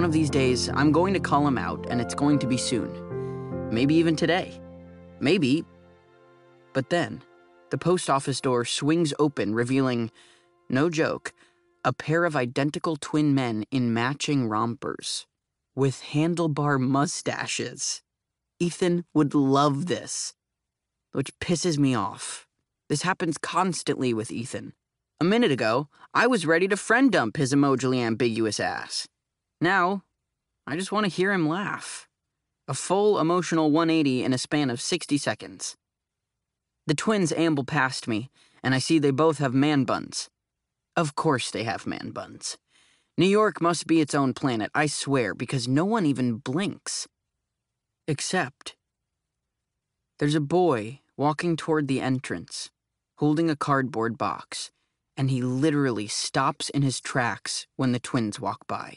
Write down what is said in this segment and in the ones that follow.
one of these days, I'm going to call him out, and it's going to be soon. Maybe even today. Maybe. But then, the post office door swings open, revealing, no joke, a pair of identical twin men in matching rompers, with handlebar mustaches. Ethan would love this, which pisses me off. This happens constantly with Ethan. A minute ago, I was ready to friend dump his emojically ambiguous ass. Now, I just want to hear him laugh. A full emotional 180 in a span of 60 seconds. The twins amble past me, and I see they both have man buns. Of course they have man buns. New York must be its own planet, I swear, because no one even blinks. Except, there's a boy walking toward the entrance, holding a cardboard box, and he literally stops in his tracks when the twins walk by.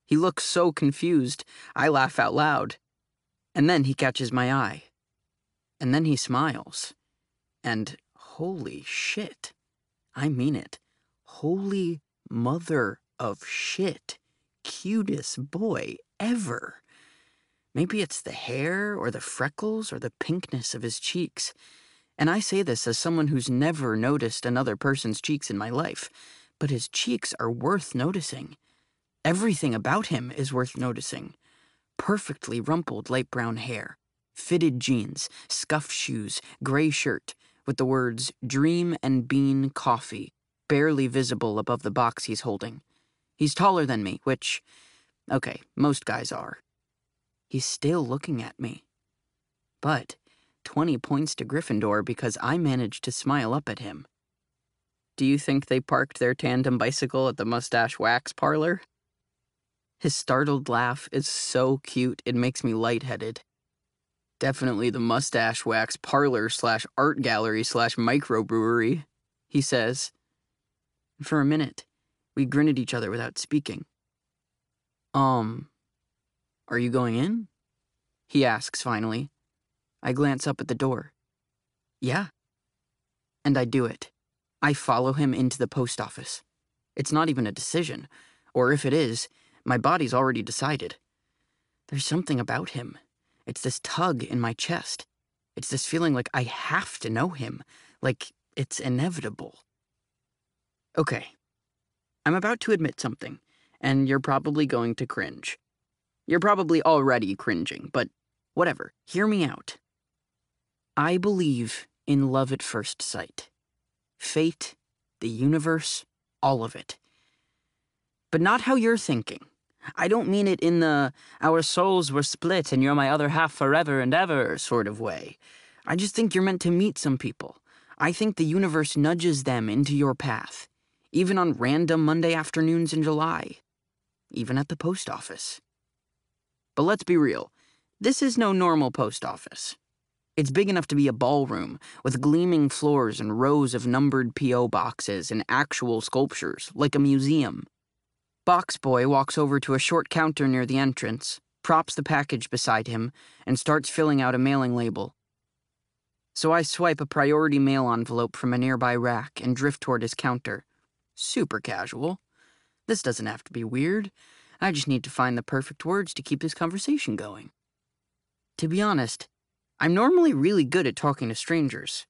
He looks so confused, I laugh out loud. And then he catches my eye. And then he smiles. And holy shit, I mean it. Holy mother of shit, cutest boy ever. Maybe it's the hair or the freckles or the pinkness of his cheeks. And I say this as someone who's never noticed another person's cheeks in my life, but his cheeks are worth noticing. Everything about him is worth noticing. Perfectly rumpled light brown hair, fitted jeans, scuffed shoes, gray shirt, with the words Dream and Bean Coffee barely visible above the box he's holding. He's taller than me, which, okay, most guys are. He's still looking at me. But 20 points to Gryffindor because I managed to smile up at him. Do you think they parked their tandem bicycle at the mustache wax parlor? His startled laugh is so cute it makes me lightheaded. Definitely the mustache wax parlor / art gallery / microbrewery, he says. For a minute, we grin at each other without speaking. Are you going in? He asks finally. I glance up at the door. Yeah. And I do it. I follow him into the post office. It's not even a decision, or if it is, my body's already decided. There's something about him. It's this tug in my chest. It's this feeling like I have to know him, like it's inevitable. Okay, I'm about to admit something, and you're probably going to cringe. You're probably already cringing, but whatever, hear me out. I believe in love at first sight. Fate, the universe, all of it. But not how you're thinking. I don't mean it in the our souls were split and you're my other half forever and ever sort of way. I just think you're meant to meet some people. I think the universe nudges them into your path, even on random Monday afternoons in July, even at the post office. But let's be real, this is no normal post office. It's big enough to be a ballroom, with gleaming floors and rows of numbered P.O. boxes and actual sculptures, like a museum. Box boy walks over to a short counter near the entrance, props the package beside him, and starts filling out a mailing label. So I swipe a priority mail envelope from a nearby rack and drift toward his counter. Super casual. This doesn't have to be weird. I just need to find the perfect words to keep this conversation going. To be honest, I'm normally really good at talking to strangers.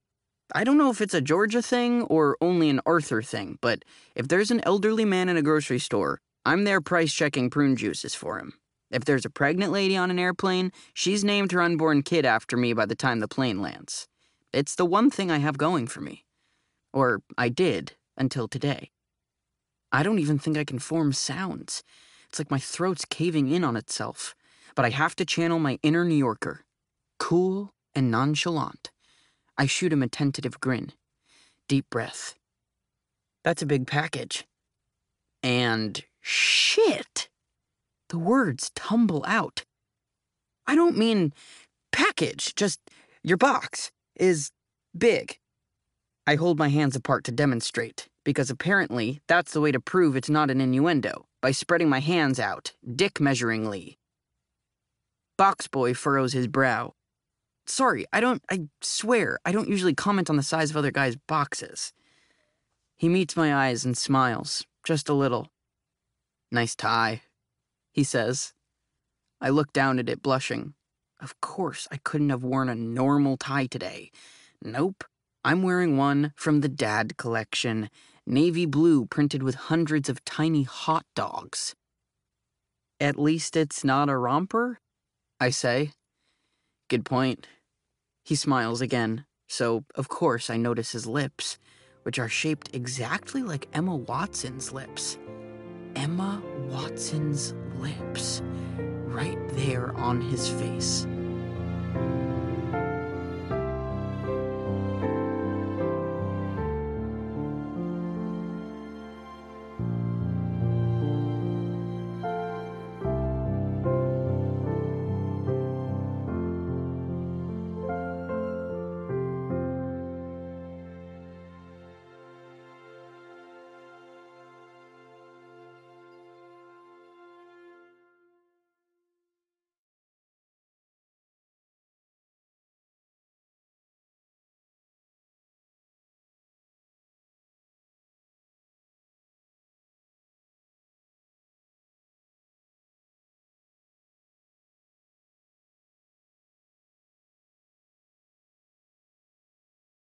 I don't know if it's a Georgia thing or only an Arthur thing, but if there's an elderly man in a grocery store, I'm there price-checking prune juices for him. If there's a pregnant lady on an airplane, she's named her unborn kid after me by the time the plane lands. It's the one thing I have going for me. Or I did, until today. I don't even think I can form sounds. It's like my throat's caving in on itself. But I have to channel my inner New Yorker. Cool and nonchalant. I shoot him a tentative grin. Deep breath. That's a big package. And shit! The words tumble out. I don't mean package, just your box is big. I hold my hands apart to demonstrate, because apparently that's the way to prove it's not an innuendo, by spreading my hands out, dick-measuringly. Box boy furrows his brow. Sorry, I swear, I don't usually comment on the size of other guys' boxes. He meets my eyes and smiles, just a little. Nice tie. he says. I look down at it, blushing. Of course, I couldn't have worn a normal tie today. Nope, I'm wearing one from the Dad collection, navy blue printed with hundreds of tiny hot dogs. At least it's not a romper, I say. Good point. He smiles again, so of course I notice his lips, which are shaped exactly like Emma Watson's lips. Emma Watson's lips, right there on his face.